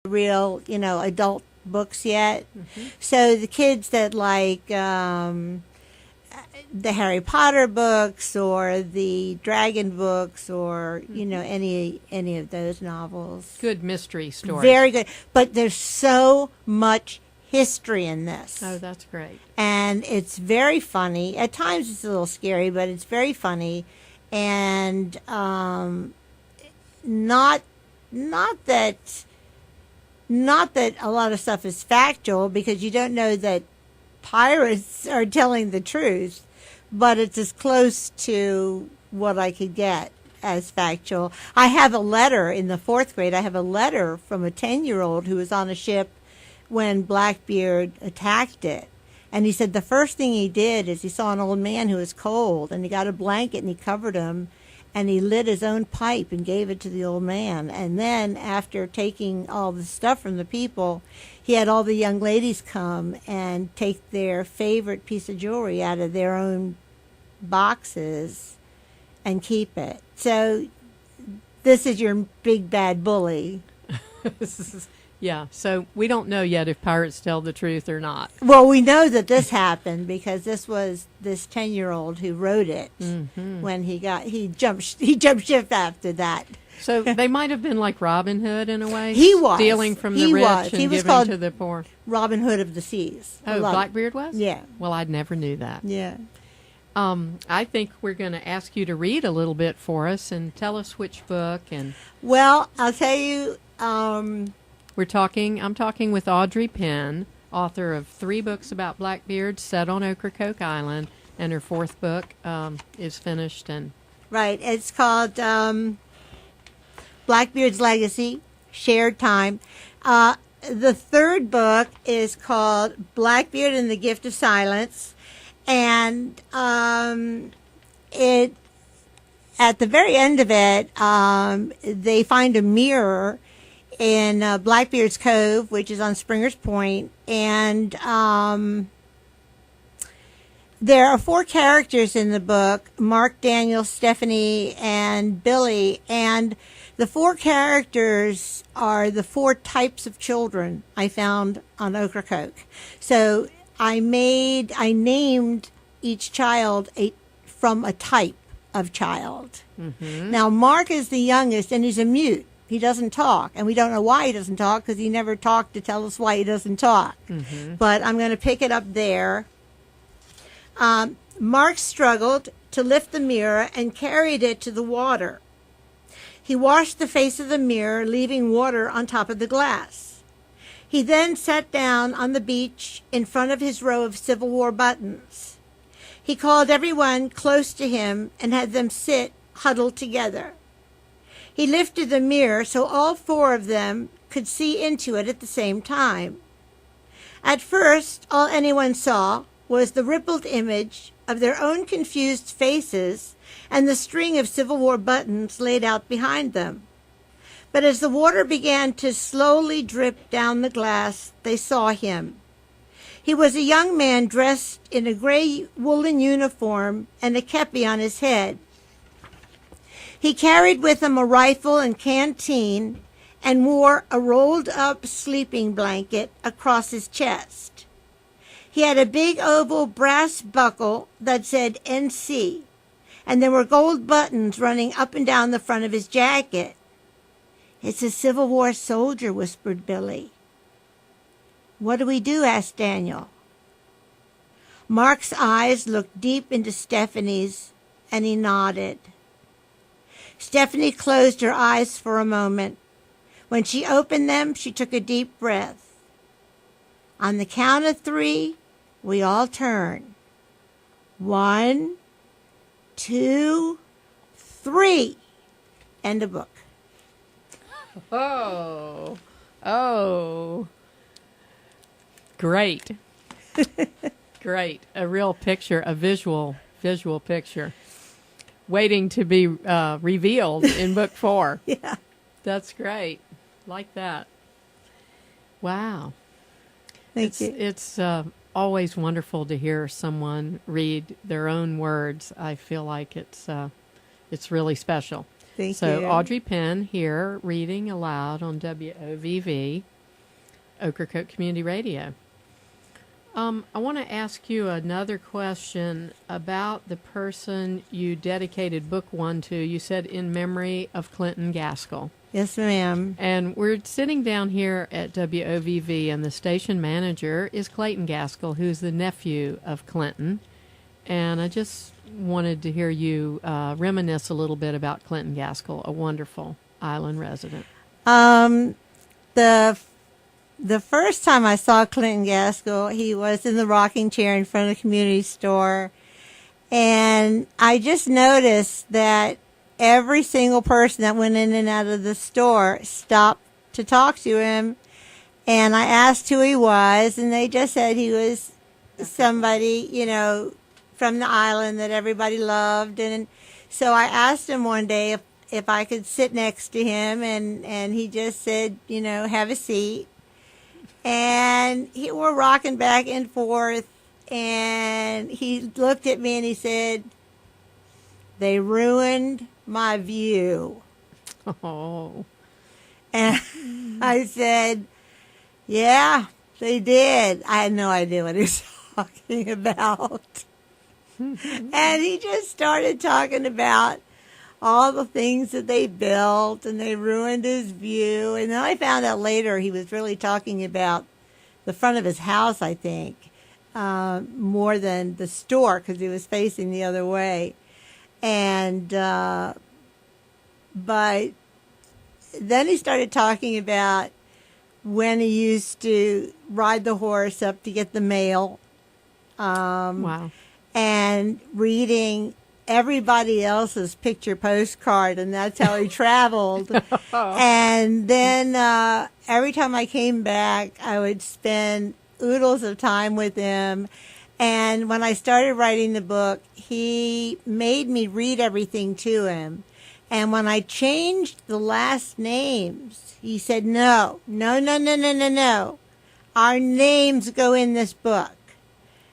real, adult books yet. So the kids that like the Harry Potter books or the Dragon books or any of those novels. Good mystery stories. Very good. But there's so much history in this. Oh, that's great. And it's very funny. At times it's a little scary, but it's very funny. And not that a lot of stuff is factual, because you don't know that pirates are telling the truth, but it's as close to what I could get as factual. I have a letter in the 4th grade. I have a letter from a 10-year-old who was on a ship when Blackbeard attacked it. And he said the first thing he did is he saw an old man who was cold, and he got a blanket and he covered him, and he lit his own pipe and gave it to the old man. And then after taking all the stuff from the people, he had all the young ladies come and take their favorite piece of jewelry out of their own boxes and keep it. So this is your big bad bully. Yeah, so we don't know yet if pirates tell the truth or not. Well, we know that this happened because this was this 10-year-old who wrote it when he jumped ship after that. So they might have been like Robin Hood in a way. He was stealing from the rich and he was giving called to the poor. Robin Hood of the Seas. Oh, Blackbeard was? Yeah. Well, I never knew that. Yeah. I think we're going to ask you to read a little bit for us and tell us which book. And well, I'll tell you. I'm talking with Audrey Penn, author of 3 books about Blackbeard set on Ocracoke Island, and her 4th book is finished. And right, it's called Blackbeard's Legacy, Shared Time. The 3rd book is called Blackbeard and the Gift of Silence, and it at the very end of it, they find a mirror in Blackbeard's Cove, which is on Springer's Point, and there are 4 characters in the book: Mark, Daniel, Stephanie, and Billy. And the 4 characters are the 4 types of children I found on Ocracoke. So I named each child from a type of child. Now, Mark is the youngest, and he's a mute. He doesn't talk, and we don't know why he doesn't talk, because he never talked to tell us why he doesn't talk. But I'm going to pick it up there. Mark struggled to lift the mirror and carried it to the water. He washed the face of the mirror, leaving water on top of the glass. He then sat down on the beach in front of his row of Civil War buttons. He called everyone close to him and had them sit huddled together. He lifted the mirror so all 4 of them could see into it at the same time. At first, all anyone saw was the rippled image of their own confused faces and the string of Civil War buttons laid out behind them. But as the water began to slowly drip down the glass, they saw him. He was a young man dressed in a gray woolen uniform and a kepi on his head. He carried with him a rifle and canteen and wore a rolled-up sleeping blanket across his chest. He had a big oval brass buckle that said NC, and there were gold buttons running up and down the front of his jacket. "It's a Civil War soldier," whispered Billy. "What do we do?" asked Daniel. Mark's eyes looked deep into Stephanie's, and he nodded. Stephanie closed her eyes for a moment. When she opened them, she took a deep breath. On the count of 3, we all turn. 1, 2, 3. End of book. Oh, great. Great. A real picture, a visual picture. Waiting to be revealed in book 4. Yeah. That's great. Like that. Wow. Thank you. It's always wonderful to hear someone read their own words. I feel like it's really special. Thank so you. Audrey Penn here reading aloud on WOVV. Ocracoke Community Radio. I want to ask you another question about the person you dedicated Book 1 to. You said in memory of Clinton Gaskell. Yes, ma'am. And we're sitting down here at WOVV, and the station manager is Clayton Gaskell, who's the nephew of Clinton. And I just wanted to hear you reminisce a little bit about Clinton Gaskell, a wonderful island resident. The first time I saw Clinton Gaskell, he was in the rocking chair in front of the community store. And I just noticed that every single person that went in and out of the store stopped to talk to him. And I asked who he was, and they just said he was somebody, from the island that everybody loved. And so I asked him one day if I could sit next to him, and he just said, have a seat. And we're rocking back and forth, and he looked at me and he said, "They ruined my view." Oh. And I said, "Yeah, they did." I had no idea what he was talking about. And he just started talking about all the things that they built, and they ruined his view. And then I found out later he was really talking about the front of his house, I think, more than the store, because he was facing the other way. And but then he started talking about when he used to ride the horse up to get the mail. Wow. And reading everybody else's picture postcard, and that's how he traveled. And then every time I came back, I would spend oodles of time with him. And when I started writing the book, he made me read everything to him. And when I changed the last names, he said, no. Our names go in this book.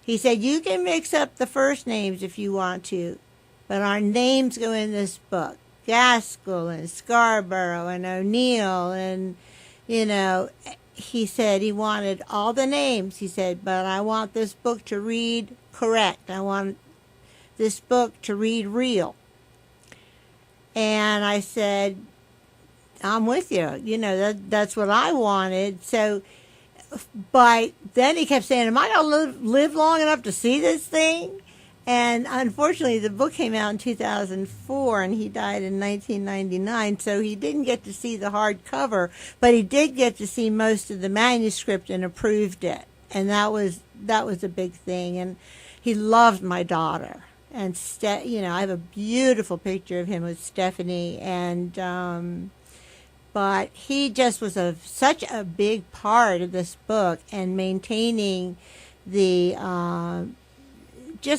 He said, you can mix up the first names if you want to, but our names go in this book. Gaskell and Scarborough and O'Neill, and, he said he wanted all the names. He said, but I want this book to read correct. I want this book to read real. And I said, I'm with you. That's what I wanted. So, but then he kept saying, am I going to live long enough to see this thing? And unfortunately, the book came out in 2004, and he died in 1999, so he didn't get to see the hardcover, but he did get to see most of the manuscript and approved it, and that was a big thing. And he loved my daughter, and I have a beautiful picture of him with Stephanie, and but he just was such a big part of this book, and maintaining the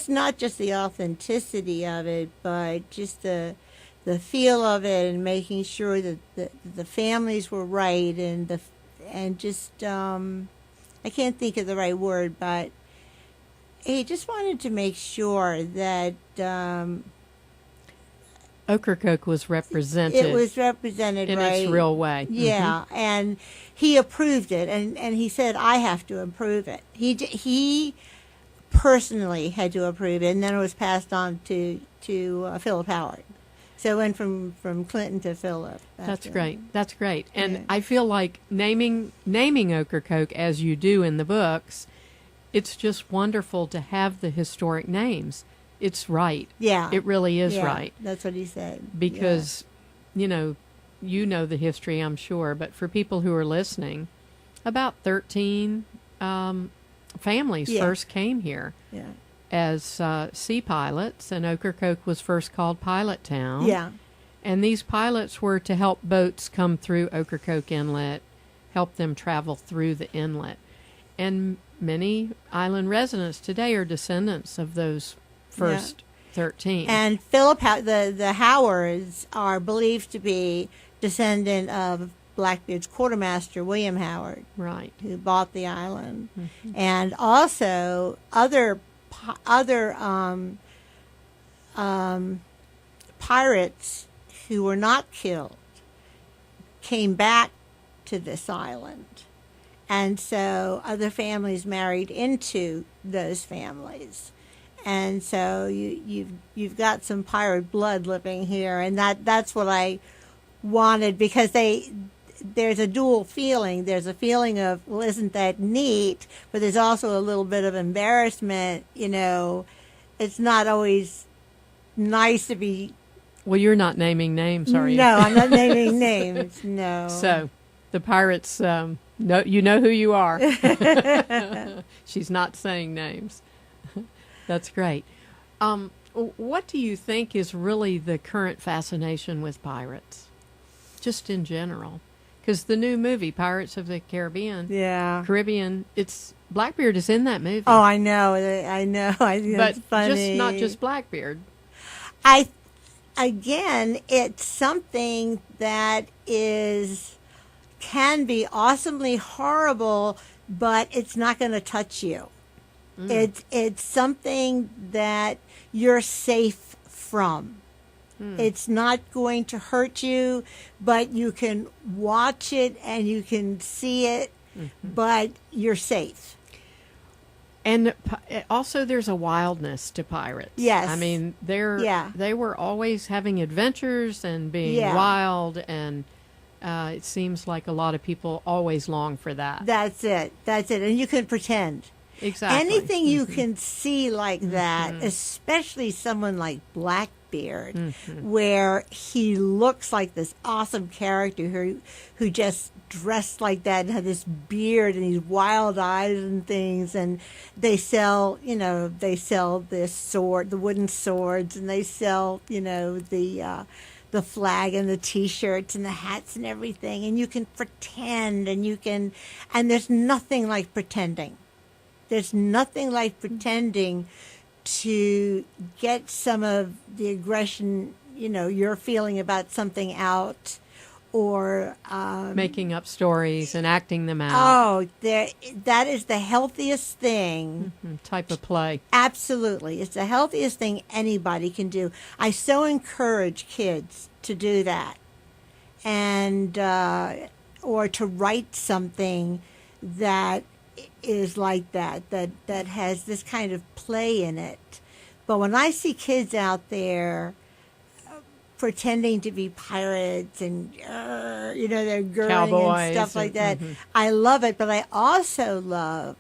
not just the authenticity of it, but just the feel of it, and making sure that the families were right, and I can't think of the right word, but he just wanted to make sure that Ocracoke was represented. It was represented in right. its real way. Yeah, Mm-hmm. and he approved it, and he said, I have to approve it. He personally had to approve it, and then it was passed on to Philip Howard. So it went from Clinton to Philip. That's great. That's great. And Yeah. I feel like naming Ocracoke as you do in the books, it's just wonderful to have the historic names. It's right. Yeah. It really is Yeah, right. That's what he said. Because, you know the history, I'm sure, but for people who are listening, about 13 families Yeah. first came here Yeah. as sea pilots, and Ocracoke was first called Pilot Town. Yeah. And these pilots were to help boats come through Ocracoke Inlet, help them travel through the inlet. And many island residents today are descendants of those first 13. And Philip, the Howards are believed to be descendant of Blackbeard's quartermaster, William Howard, right. who bought the island. Mm-hmm. And also other pirates who were not killed came back to this island. And so other families married into those families. And so you've got some pirate blood living here, and that's what I wanted, because there's a dual feeling. There's a feeling of, well, isn't that neat? But there's also a little bit of embarrassment. It's not always nice to be. Well, you're not naming names, are you? No, I'm not naming names. No. So the pirates, you know who you are. She's not saying names. That's great. What do you think is really the current fascination with pirates, just in general? Because the new movie, Pirates of the Caribbean, it's Blackbeard is in that movie. Oh, I know. I think but it's funny. Not just Blackbeard. Again, it's something that can be awesomely horrible, but it's not going to touch you. It's something that you're safe from. It's not going to hurt you, but you can watch it and you can see it, but you're safe. And also there's a wildness to pirates. Yes. I mean, they were always having adventures and being wild, and it seems like a lot of people always long for that. That's it. And you can pretend. Exactly. Anything you can see like that, especially someone like Blackbeard, where he looks like this awesome character who just dressed like that and had this beard and these wild eyes and things, and they sell this sword, the wooden swords, and they sell, the flag and the T-shirts and the hats and everything, and you can pretend, and there's nothing like pretending. There's nothing like pretending to get some of the aggression, you're feeling about something out, or making up stories and acting them out. Oh, that is the healthiest thing. Type of play. Absolutely. It's the healthiest thing anybody can do. I so encourage kids to do that, and or to write something that is like that has this kind of play in it. But when I see kids out there pretending to be pirates and they're girding Cowboys and stuff like that, I love it. But I also love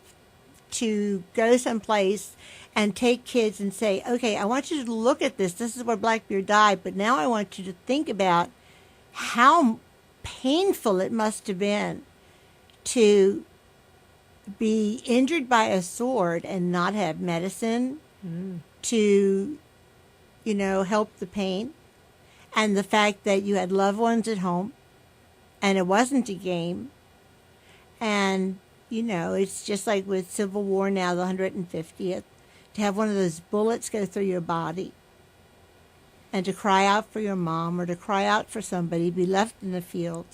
to go someplace and take kids and say, okay, I want you to look at this. This is where Blackbeard died, but now I want you to think about how painful it must have been to be injured by a sword and not have medicine to, help the pain. And the fact that you had loved ones at home and it wasn't a game. And, it's just like with Civil War now, the 150th, to have one of those bullets go through your body and to cry out for your mom or to cry out for somebody, be left in the field.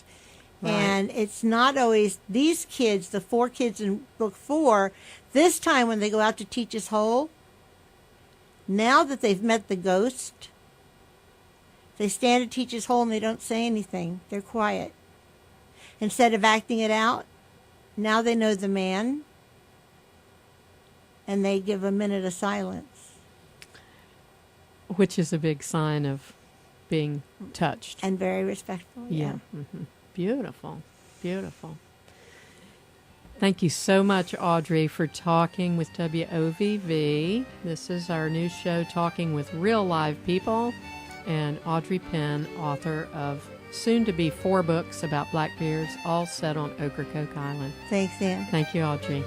Right. And it's not always these kids, the 4 kids in book 4, this time when they go out to Teach's Hole, now that they've met the ghost, they stand at Teach's Hole and they don't say anything. They're quiet. Instead of acting it out, now they know the man, and they give a minute of silence. Which is a big sign of being touched. And very respectful. Yeah. Beautiful. Beautiful. Thank you so much, Audrey, for talking with WOVV. This is our new show, Talking with Real Live People. And Audrey Penn, author of soon-to-be 4 books about Blackbeards, all set on Ocracoke Island. Thanks, Ann. Thank you, Audrey.